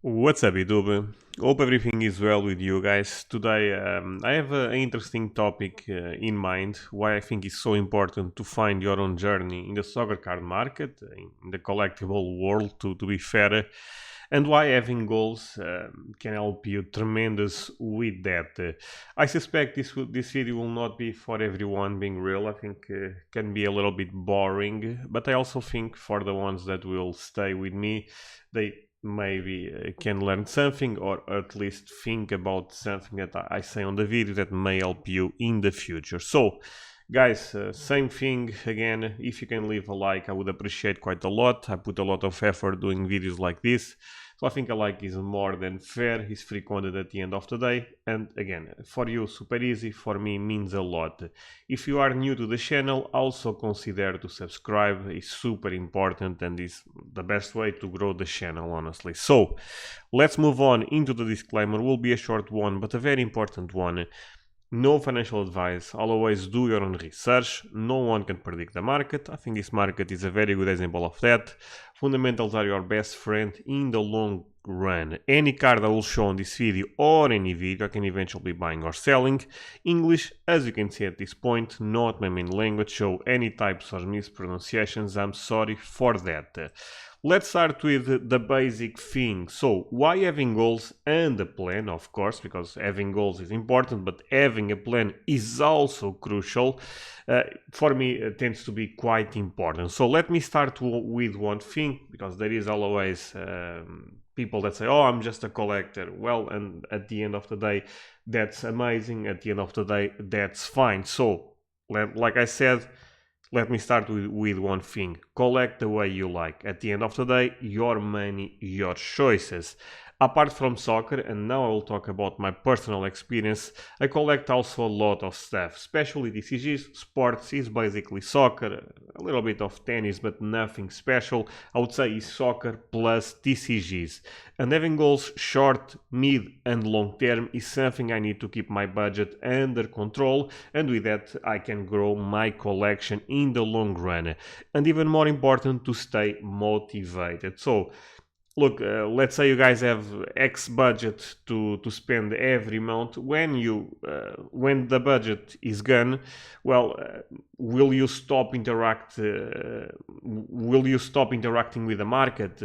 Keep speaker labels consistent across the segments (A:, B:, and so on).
A: What's up, YouTube? Hope everything is well with you guys. Today, I have an interesting topic in mind. Why I think it's so important to find your own journey in the soccer card market, in the collectible world, to be fair, and why having goals can help you tremendous with that. I suspect this video will not be for everyone. Being real, I think can be a little bit boring, but I also think for the ones that will stay with me, they maybe can learn something or at least think about something that I say on the video that may help you in the future. So guys, same thing again. If you can leave a like, I would appreciate quite a lot. I put a lot of effort doing videos like this, so I think a like is more than fair. It's free content at the end of the day, and again, for you super easy, for me means a lot. If you are new to the channel, also consider to subscribe. It's super important and is the best way to grow the channel, honestly. So let's move on into the disclaimer. Will be a short one, but a very important one. No financial advice. Always do your own research. No one can predict the market. I think this market is a very good example of that. Fundamentals are your best friend in the long run. Any card I will show on this video or any video I can eventually be buying or selling. English, as you can see at this point, not my main language, so any types or mispronunciations, I'm sorry for that. Let's start with the basic thing. So, why having goals and a plan? Of course, because having goals is important, but having a plan is also crucial. For me, it tends to be quite important. So, let me start with one thing, because there is always people that say, oh, I'm just a collector. Well, and at the end of the day, that's amazing. At the end of the day, that's fine. So, like I said, let me start with one thing. Collect the way you like. At the end of the day, your money, your choices. Apart from soccer, and now I will talk about my personal experience, I collect also a lot of stuff, especially TCGs. Sports is basically soccer, a little bit of tennis, but nothing special. I would say is soccer plus TCGs. And having goals short, mid, and long term is something I need to keep my budget under control, and with that, I can grow my collection in the long run. And even more important, to stay motivated. So, look, let's say you guys have X budget to spend every month. When the budget is gone, well, will you stop will you stop interacting with the market?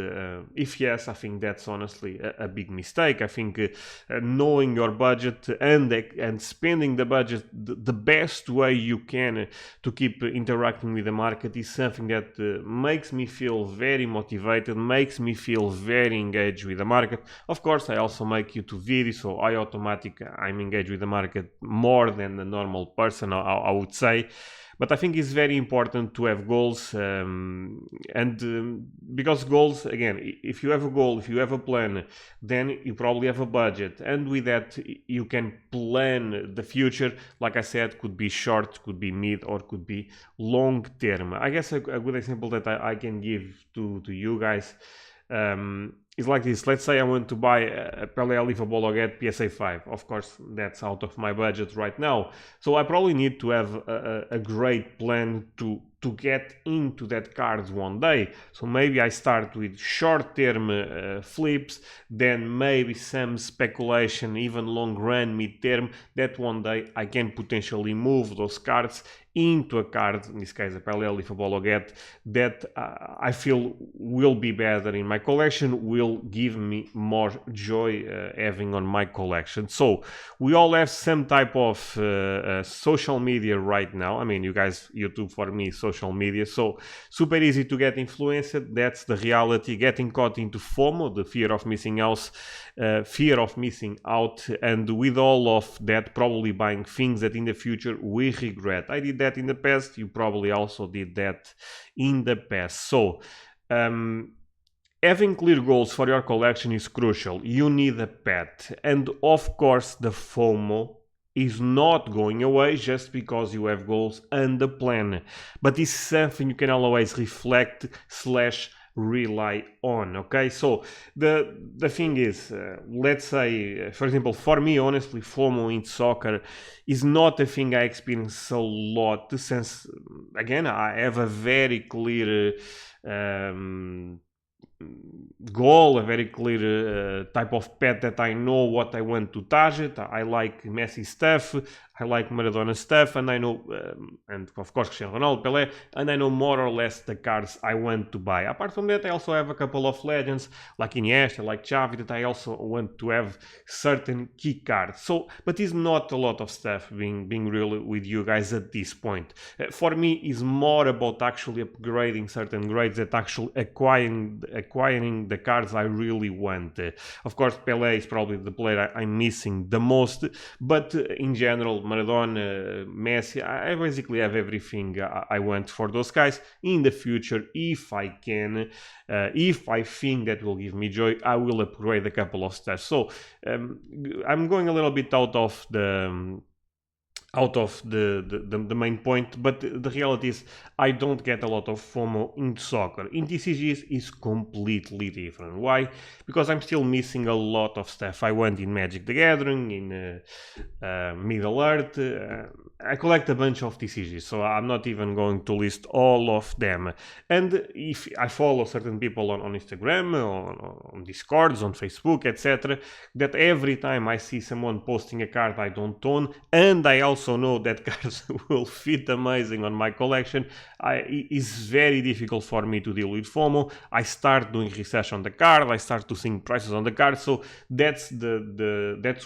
A: If yes, I think that's honestly a big mistake. I think knowing your budget and spending the budget the best way you can to keep interacting with the market is something that makes me feel very motivated, makes me feel very engaged with the market. Of course, I also make YouTube videos, so I'm engaged with the market more than the normal person, I would say. But I think it's very important to have goals, because goals, again, if you have a goal, if you have a plan, then you probably have a budget, and with that you can plan the future. Like I said, could be short, could be mid, or could be long term. I guess a good example that I can give to you guys is like this. Let's say I want to buy a Pele Alifa Bologet PSA 5. Of course, that's out of my budget right now. So I probably need to have a great plan to get into that cards one day. So maybe I start with short-term flips, then maybe some speculation, even long-run, mid-term, that one day I can potentially move those cards into a card, in this case a Pele if a Bologet, that I feel will be better in my collection, will give me more joy having on my collection. So we all have some type of social media right now. I mean, you guys, YouTube for me is social media, so super easy to get influenced. That's the reality. Getting caught into FOMO, the fear of missing out, and with all of that, probably buying things that in the future we regret. I did that in the past. You probably also did that in the past. So having clear goals for your collection is crucial. You need a pet, and of course the FOMO is not going away just because you have goals and a plan, but it's something you can always reflect slash rely on. Okay, so the thing is, let's say, for example, for me, honestly, FOMO in soccer is not a thing I experience a lot, since again I have a very clear goal, a very clear type of pet that I know what I want to target. I like Messi stuff, I like Maradona stuff, and I know, and of course Cristiano Ronaldo, Pelé, and I know more or less the cards I want to buy. Apart from that, I also have a couple of legends like Iniesta, like Xavi, that I also want to have certain key cards. So, but it's not a lot of stuff being real with you guys at this point. For me, it's more about actually upgrading certain grades that actually acquiring the cards I really want. Of course, Pelé is probably the player I'm missing the most, but in general, Maradona, Messi, I basically have everything I want for those guys. In the future, if I can, if I think that will give me joy, I will upgrade a couple of stuff. So I'm going a little bit out of the main point, but the reality is I don't get a lot of FOMO in soccer. In TCGs is completely different. Why? Because I'm still missing a lot of stuff I want in Magic the Gathering, in Middle Earth. I collect a bunch of TCGs, so I'm not even going to list all of them. And if I follow certain people on Instagram, on Discords, on Facebook, etc., that every time I see someone posting a card I don't own, and I also know that cards will fit amazing on my collection, it's very difficult for me to deal with FOMO. I start doing research on the card, I start to see prices on the card, so that's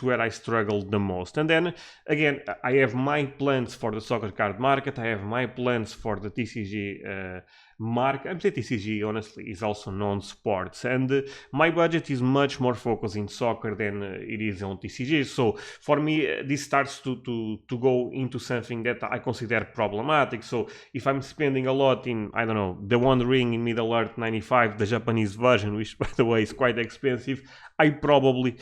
A: where I struggle the most. And then again, I have my plans for the soccer card market, I have my plans for the TCG market. I'm saying TCG honestly is also non-sports, and my budget is much more focused in soccer than it is on TCG. So for me, this starts to go into something that I consider problematic. So if I'm spending a lot in, I don't know, the One Ring in Middle Earth 95, the Japanese version, which by the way is quite expensive, I probably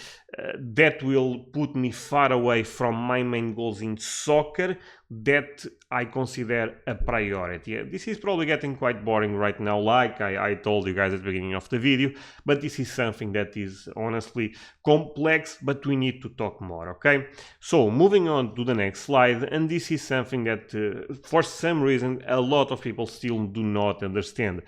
A: that will put me far away from my main goals in soccer that I consider a priority. This is probably getting quite boring right now, like I told you guys at the beginning of the video, but this is something that is honestly complex, but we need to talk more, okay? So moving on to the next slide, and this is something that for some reason a lot of people still do not understand.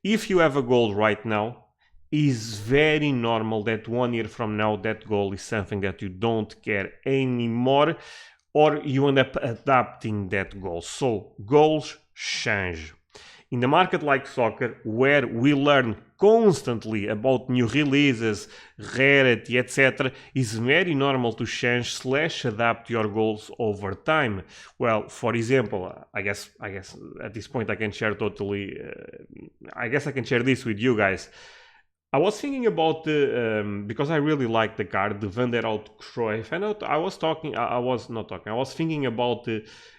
A: If you have a goal right now, is very normal that 1 year from now that goal is something that you don't care anymore, or you end up adapting that goal. So goals change. In the market like soccer, where we learn constantly about new releases, rarity, etc., it's very normal to change / adapt your goals over time. Well, for example, I guess at this point I can share totally. I guess I can share this with you guys. I was thinking about because I really like the card, the Van der Out Cruyff. I was thinking about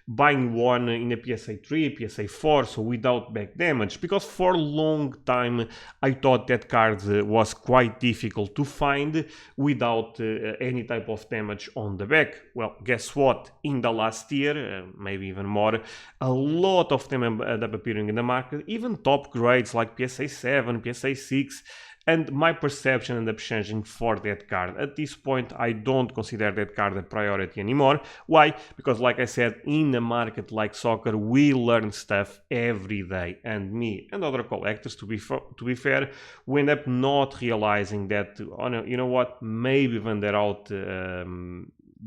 A: buying one in a PSA 3, PSA 4, so without back damage, because for a long time I thought that card was quite difficult to find without any type of damage on the back. Well, guess what? In the last year, maybe even more, a lot of them end up appearing in the market, even top grades like PSA 7, PSA 6, and my perception ended up changing for that card. At this point, I don't consider that card a priority anymore. Why? Because like I said, in a market like soccer, we learn stuff every day. And me and other collectors, to be fair, we end up not realizing that, you know what, maybe when they're out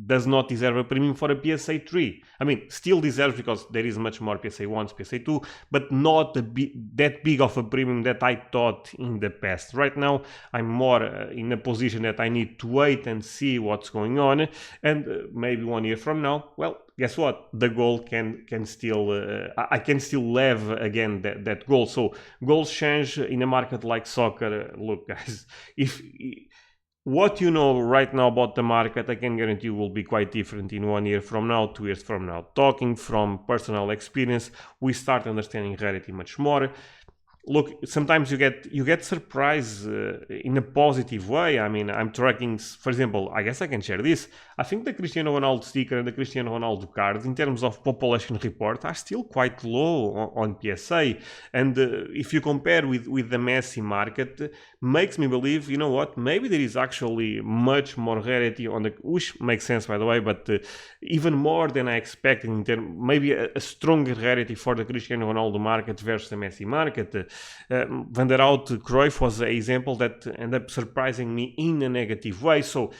A: does not deserve a premium for a PSA 3. I mean, still deserves because there is much more PSA 1s, PSA 2, but not that big of a premium that I thought in the past. Right now, I'm more in a position that I need to wait and see what's going on, and maybe 1 year from now, well, guess what? The goal can still, I can still have again that goal. So goals change in a market like soccer. Look, guys, if what you know right now about the market, I can guarantee you will be quite different in 1 year from now, 2 years from now. Talking from personal experience, we start understanding rarity much more. Look, sometimes you get surprised in a positive way. I mean, I'm tracking, for example, I guess I can share this. I think the Cristiano Ronaldo sticker and the Cristiano Ronaldo cards, in terms of population report, are still quite low on PSA. And if you compare with the Messi market, makes me believe, you know what, maybe there is actually much more rarity on the, which makes sense by the way, but even more than I expected, maybe a stronger rarity for the Cristiano Ronaldo market versus the Messi market. Van der Hout, Cruyff was an example that ended up surprising me in a negative way. So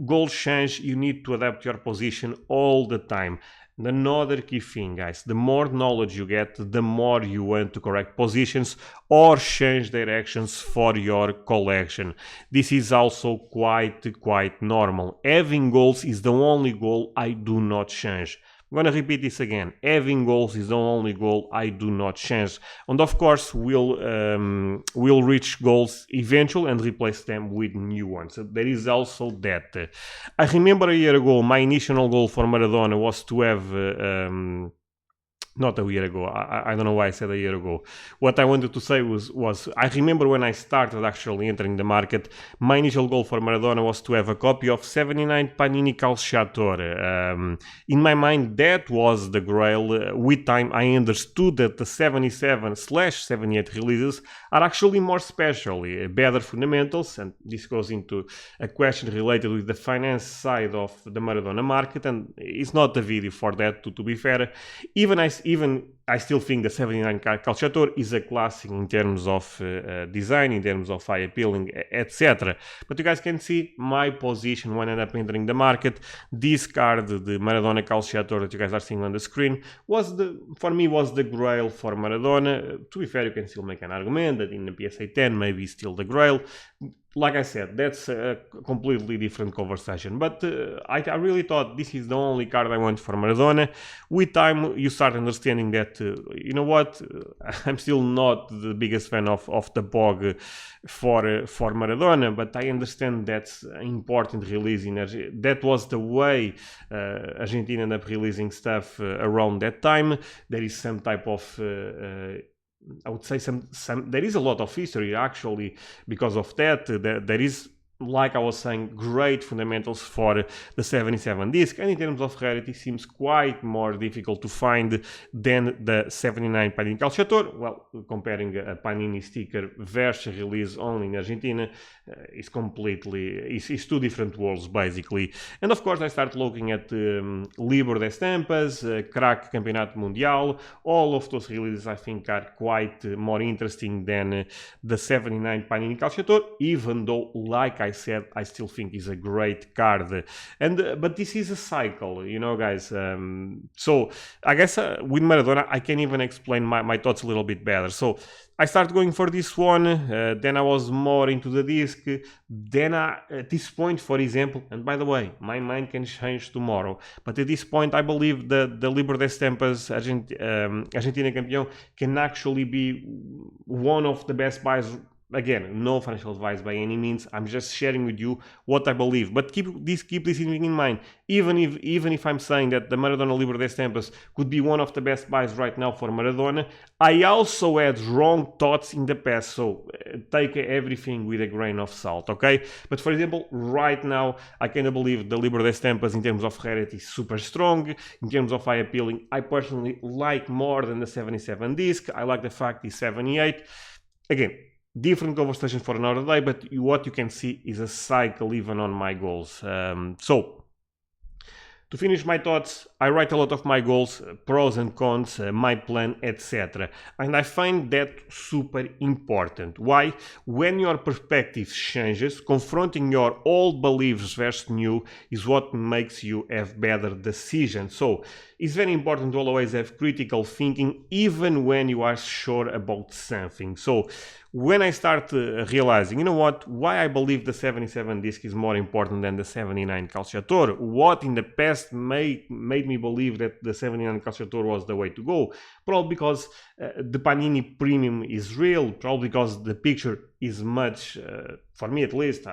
A: goals change, you need to adapt your position all the time. Another key thing, guys, the more knowledge you get, the more you want to correct positions or change directions for your collection. This is also quite normal. Having goals is the only goal I do not change. I'm gonna repeat this again. Having goals is the only goal I do not change. And of course, we'll reach goals eventually and replace them with new ones. So there is also that. I remember a year ago, my initial goal for Maradona was to have... not a year ago. I don't know why I said a year ago. What I wanted to say was I remember when I started actually entering the market, my initial goal for Maradona was to have a copy of 79 Panini Calciatore. In my mind, that was the grail. With time, I understood that the 77/78 releases are actually more special, better fundamentals, and this goes into a question related with the finance side of the Maradona market, and it's not a video for that, to be fair. Even I still think the 79 Calciatore is a classic in terms of design, in terms of eye appealing, etc. But you guys can see my position when I ended up entering the market. This card, the Maradona Calciatore that you guys are seeing on the screen, for me was the grail for Maradona. To be fair, you can still make an argument that in the PSA 10 maybe still the grail. Like I said, that's a completely different conversation. But I really thought this is the only card I want for Maradona. With time, you start understanding that, you know what, I'm still not the biggest fan of the POG for Maradona, but I understand that's an important release in Argentina. That was the way Argentina ended up releasing stuff around that time. There is some type of... I would say there is a lot of history actually because of that. There is, like I was saying, great fundamentals for the 77 disc, and in terms of rarity seems quite more difficult to find than the 79 Panini Calciatore. Well, comparing a Panini sticker versus release only in Argentina is it's two different worlds basically. And of course I start looking at Libro de Estampas, Crack Campeonato Mundial. All of those releases I think are quite more interesting than the 79 Panini Calciatore, even though, like I said, I still think is a great card. And but this is a cycle, you know, guys. So I guess with Maradona I can even explain my thoughts a little bit better. So I started going for this one, then I was more into the disc, then at this point, for example, and by the way, my mind can change tomorrow, but at this point I believe the Libro de Estampas Argentina Campeão can actually be one of the best buys. Again, no financial advice by any means. I'm just sharing with you what I believe. But keep this in mind. Even if I'm saying that the Maradona Libro de Estampas could be one of the best buys right now for Maradona, I also had wrong thoughts in the past. So take everything with a grain of salt, okay? But for example, right now, I kind of believe the Libro de Estampas in terms of rarity is super strong. In terms of eye appealing, I personally like more than the 77 disc. I like the fact it's 78. Again, different conversation for another day, but what you can see is a cycle even on my goals. So, to finish my thoughts, I write a lot of my goals, pros and cons, my plan, etc. And I find that super important. Why? When your perspective changes, confronting your old beliefs versus new is what makes you have better decisions. So, it's very important to always have critical thinking, even when you are sure about something. So, when I start realizing, you know what, why I believe the 77 disc is more important than the 79 Calciatore, what in the past made me believe that the 79 Calciatore was the way to go, probably because the Panini premium is real, probably because the picture is much, for me at least,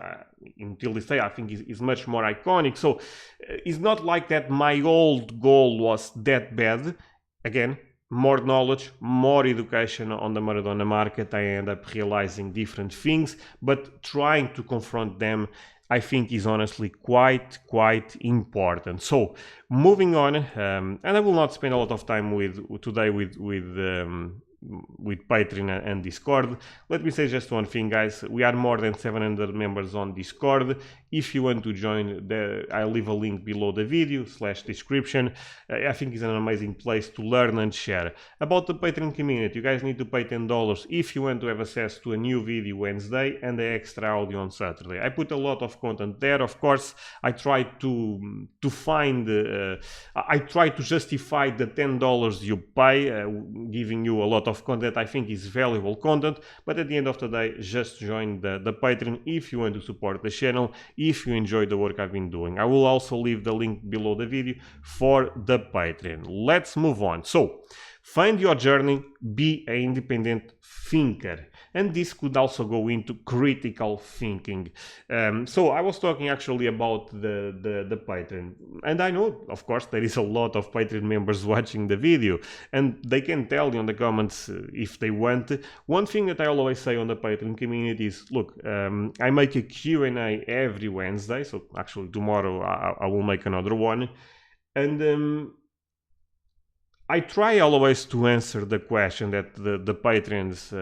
A: until this day, I think is much more iconic. So it's not like that my old goal was that bad. Again, more knowledge, more education on the Maradona market, I end up realizing different things, but trying to confront them, I think, is honestly quite important. So moving on, and I will not spend a lot of time today with with Patreon and Discord. Let me say just one thing, guys. We are more than 700 members on Discord. If you want to join, I'll leave a link below the video / description. I think it's an amazing place to learn and share. About the Patreon community, you guys need to pay $10 if you want to have access to a new video Wednesday and the extra audio on Saturday. I put a lot of content there. Of course, I try to justify the $10 you pay, giving you a lot of content I think is valuable content, but at the end of the day, just join the Patreon if you want to support the channel, if you enjoy the work I've been doing. I will also leave the link below the video for the Patreon. Let's move on. So, find your journey, be an independent thinker. And this could also go into critical thinking. So I was talking actually about the Patreon. And I know, of course, there is a lot of Patreon members watching the video. And they can tell you in the comments if they want. One thing that I always say on the Patreon community is, look, I make a Q&A every Wednesday. So actually tomorrow I will make another one. And I try always to answer the question that the patrons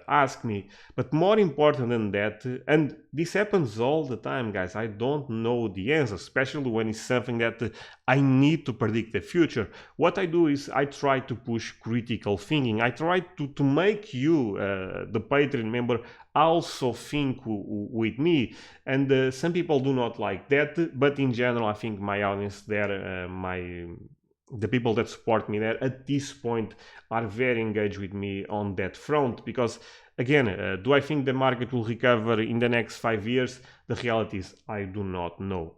A: ask me, but more important than that, and this happens all the time, guys, I don't know the answer, especially when it's something that I need to predict the future. What I do is I try to push critical thinking. I try to make you, the Patreon member, also think with me. And some people do not like that, but in general, I think my audience there, the people that support me there at this point are very engaged with me on that front, because again, do I think the market will recover in the next 5 years? The reality is I do not know.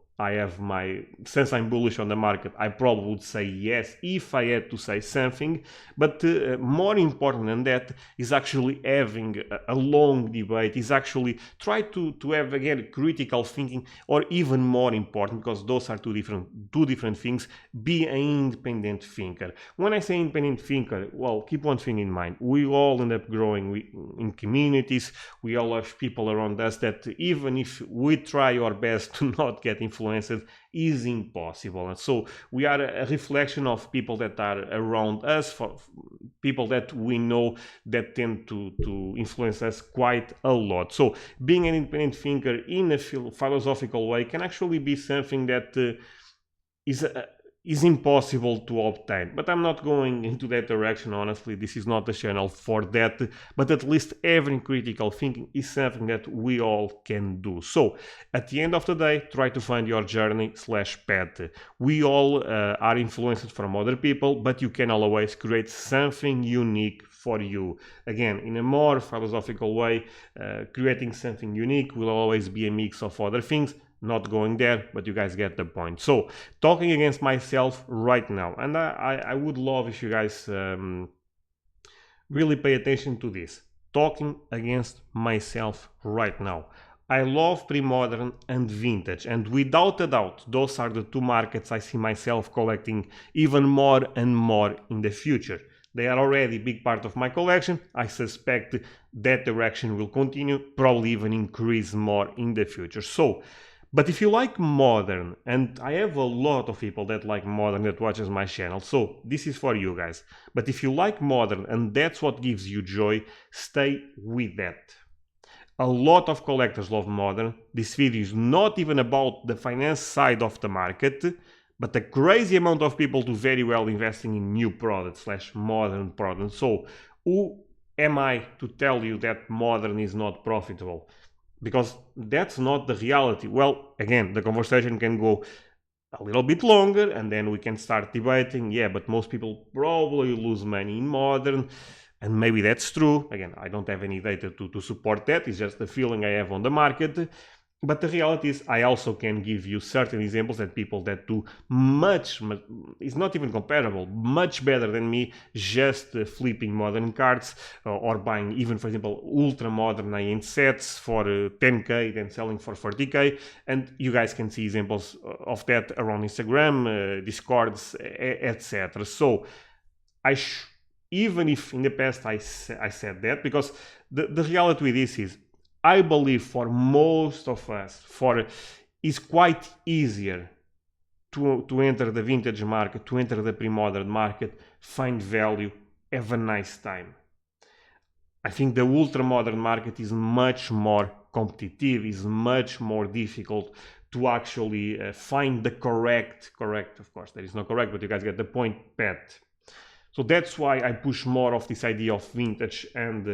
A: Since I'm bullish on the market, I probably would say yes if I had to say something, but more important than that is actually having a long debate, is actually try to have, again, critical thinking, or even more important, because those are two different things, be an independent thinker. When I say independent thinker, well, keep one thing in mind, we all end up growing in communities, we all have people around us that even if we try our best to not get influenced, is impossible. And so we are a reflection of people that are around us, for people that we know that tend to influence us quite a lot. So being an independent thinker in a philosophical way can actually be something that is impossible to obtain. But I'm not going into that direction, honestly. This is not the channel for that. But at least having critical thinking is something that we all can do. So at the end of the day, try to find your journey / path. We all are influenced from other people, but you can always create something unique for you. Again, in a more philosophical way, creating something unique will always be a mix of other things. Not going there, but you guys get the point. So, talking against myself right now, and I would love if you guys really pay attention to this. Talking against myself right now. I love pre-modern and vintage, and without a doubt, those are the two markets I see myself collecting even more and more in the future. They are already a big part of my collection. I suspect that direction will continue, probably even increase more in the future. So, but if you like modern, and I have a lot of people that like modern that watches my channel, so this is for you guys. But if you like modern and that's what gives you joy, stay with that. A lot of collectors love modern. This video is not even about the finance side of the market, but a crazy amount of people do very well investing in new products / modern products. So who am I to tell you that modern is not profitable? Because that's not the reality. Well, again, the conversation can go a little bit longer and then we can start debating, yeah, but most people probably lose money in modern, and maybe that's true. Again, I don't have any data to support that, it's just the feeling I have on the market. But the reality is I also can give you certain examples that people that do much, it's not even comparable, much better than me, just flipping modern cards or buying even, for example, ultra modern high-end sets for 10k, then selling for 40k. And you guys can see examples of that around Instagram, Discords, etc. So even if in the past I said that, because the reality with this is, I believe for most of us, it's quite easier to enter the vintage market, to enter the pre-modern market, find value, have a nice time. I think the ultra modern market is much more competitive, is much more difficult to actually find the correct, of course, there is no correct, but you guys get the point, pet. So that's why I push more of this idea of vintage and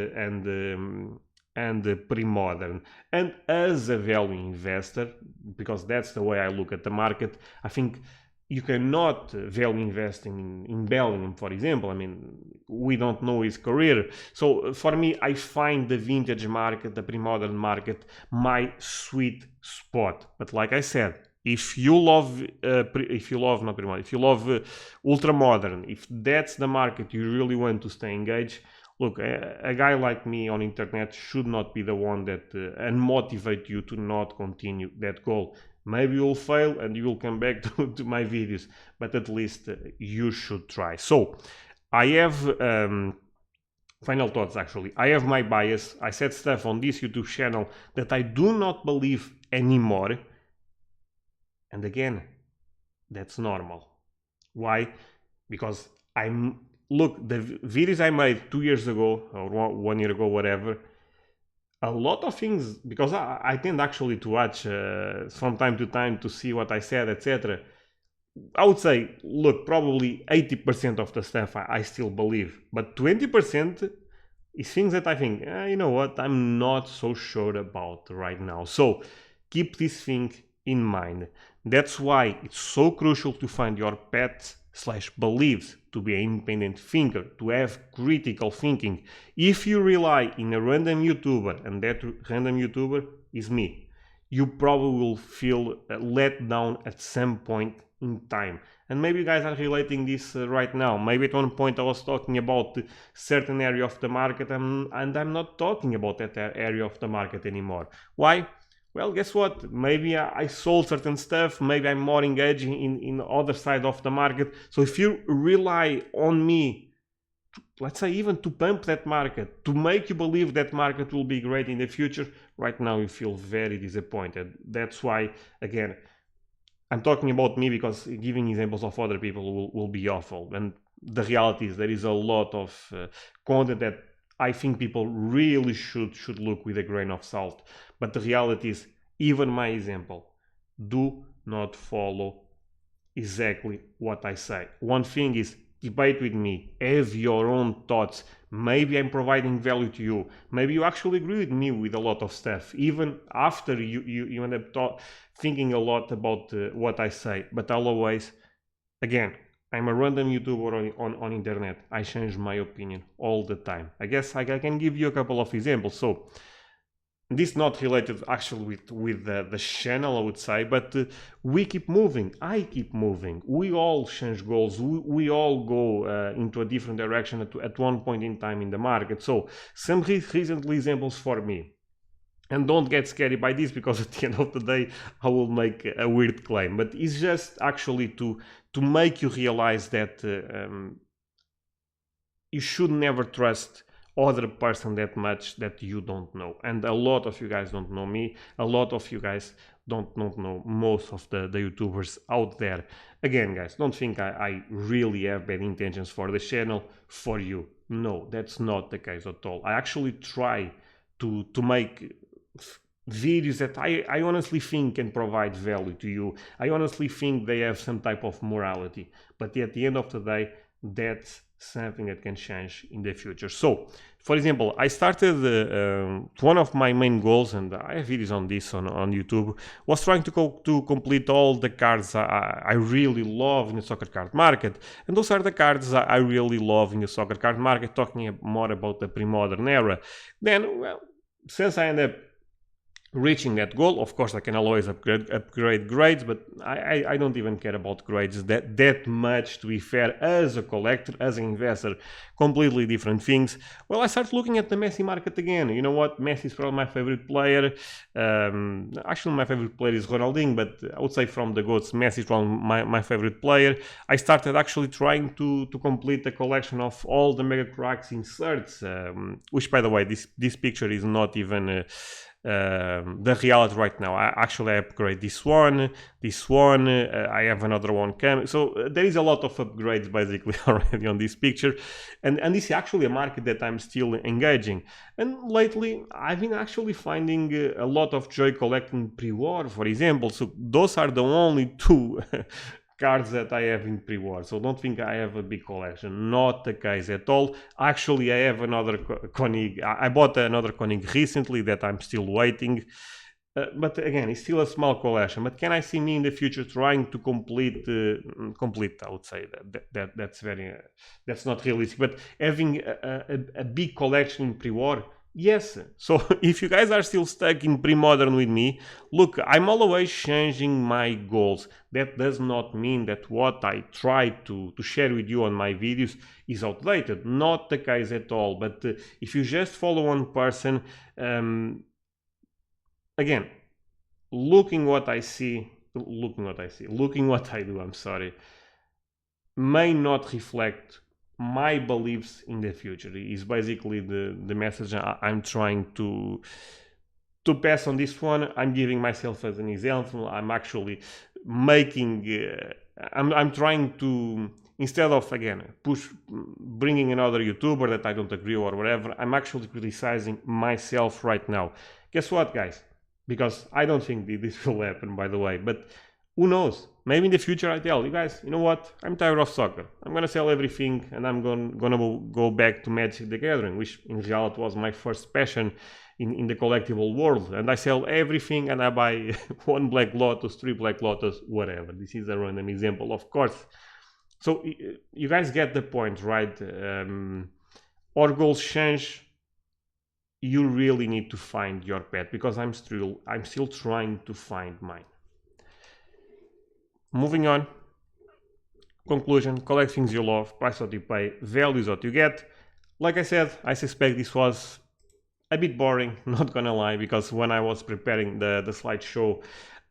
A: pre-modern. And as a value investor, because that's the way I look at the market, I think you cannot value invest in Bellingham, for example. I mean, we don't know his career. So for me, I find the vintage market, the pre-modern market, my sweet spot. But like I said, if you love ultra modern, if that's the market you really want to stay engaged, look, a guy like me on internet should not be the one that and motivate you to not continue that goal. Maybe you'll fail and you will come back to my videos, but at least you should try. So I have final thoughts. Actually, I have my bias. I said stuff on this YouTube channel that I do not believe anymore. And again, that's normal. Why? Because look, the videos I made 2 years ago or 1 year ago, whatever, a lot of things, because I tend actually to watch from time to time to see what I said, etc. I would say, look, probably 80% of the stuff I still believe, but 20% is things that I think, you know what, I'm not so sure about right now. So keep this thing in mind. That's why it's so crucial to find your pet/beliefs, to be an independent thinker, to have critical thinking. If you rely in a random YouTuber, and that random YouTuber is me, you probably will feel let down at some point in time. And maybe you guys are relating this right now. Maybe at one point I was talking about a certain area of the market and I'm not talking about that area of the market anymore. Why? Well, guess what? Maybe I sold certain stuff, maybe I'm more engaged in other side of the market. So if you rely on me, let's say even to pump that market, to make you believe that market will be great in the future, right now you feel very disappointed. That's why, again, I'm talking about me because giving examples of other people will be awful. And the reality is there is a lot of content that I think people really should look with a grain of salt. But the reality is, even my example, do not follow exactly what I say. One thing is, debate with me, have your own thoughts. Maybe I'm providing value to you. Maybe you actually agree with me with a lot of stuff, even after you end up thinking a lot about what I say. But I'll always, again, I'm a random YouTuber on internet. I change my opinion all the time. I guess I can give you a couple of examples. So this not related actually with the channel, I would say, but we keep moving. I keep moving. We all change goals. We all go into a different direction at one point in time in the market. So some recent examples for me. And don't get scary by this, because at the end of the day I will make a weird claim, but it's just actually to make you realize that you should never trust other person that much that you don't know. And a lot of you guys don't know me, a lot of you guys don't know most of the YouTubers out there. Again, guys, don't think I really have bad intentions for the channel, for you. No, that's not the case at all. I actually try to make videos that I honestly think can provide value to you. I honestly think they have some type of morality, but at the end of the day, that's something that can change in the future. So, for example, I started one of my main goals, and I have videos on this on YouTube, was trying to complete all the cards I really love in the soccer card market. And those are the cards I really love in the soccer card market, talking more about the pre-modern era. Then, well, since I ended up reaching that goal, of course I can always upgrade grades, but I don't even care about grades that much, to be fair. As a collector, as an investor, completely different things. Well, I started looking at the Messi market again. You know what, Messi is probably my favorite player. Actually my favorite player is Ronaldinho, but I would say from the GOATs, Messi is probably my favorite player. I started actually trying to complete the collection of all the Mega Cracks inserts, which, by the way, this picture is not even the reality right now. I upgrade this one, I have another one coming. So there is a lot of upgrades basically already on this picture, and this is actually a market that I'm still engaging. And lately I've been actually finding a lot of joy collecting pre-war, for example. So those are the only two cards that I have in pre-war, so don't think I have a big collection. Not the case at all. Actually, I have another Konig. I bought another Konig recently that I'm still waiting. But again, it's still a small collection. But can I see me in the future trying to complete? I would say that's not realistic. But having a big collection in pre-war, yes. So if you guys are still stuck in pre-modern with me, look, I'm always changing my goals. That does not mean that what I try to share with you on my videos is outdated. Not the case at all. But if you just follow one person, again, looking what I do, I'm sorry, may not reflect my beliefs in the future. Is basically the message I'm trying to pass on this one. I'm giving myself as an example. I'm actually making I'm trying to, instead of again bringing another YouTuber that I don't agree or whatever, I'm actually criticizing myself right now. Guess what, guys? Because I don't think this will happen, by the way, but who knows? Maybe in the future I tell you guys, you know what? I'm tired of soccer. I'm gonna sell everything and I'm gonna go back to Magic the Gathering, which in reality was my first passion in the collectible world. And I sell everything and I buy one Black Lotus, 3 Black Lotus, whatever. This is a random example, of course. So you guys get the point, right? Our goals change. You really need to find your pet, because I'm still trying to find mine. Moving on. Conclusion: collect things you love, price what you pay, value is what you get. Like I said, I suspect this was a bit boring, not gonna lie, because when I was preparing the slideshow,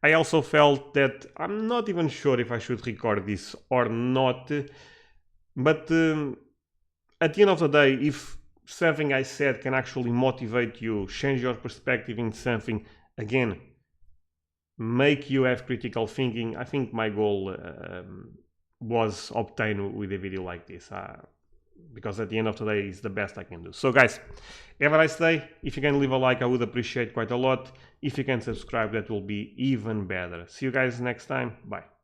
A: I also felt that I'm not even sure if I should record this or not. But at the end of the day, if something I said can actually motivate you, change your perspective in something, again, make you have critical thinking, I think my goal was obtained with a video like this, because at the end of the day it's the best I can do. So guys, have a nice day. If you can leave a like, I would appreciate quite a lot. If you can subscribe, that will be even better. See you guys next time. Bye.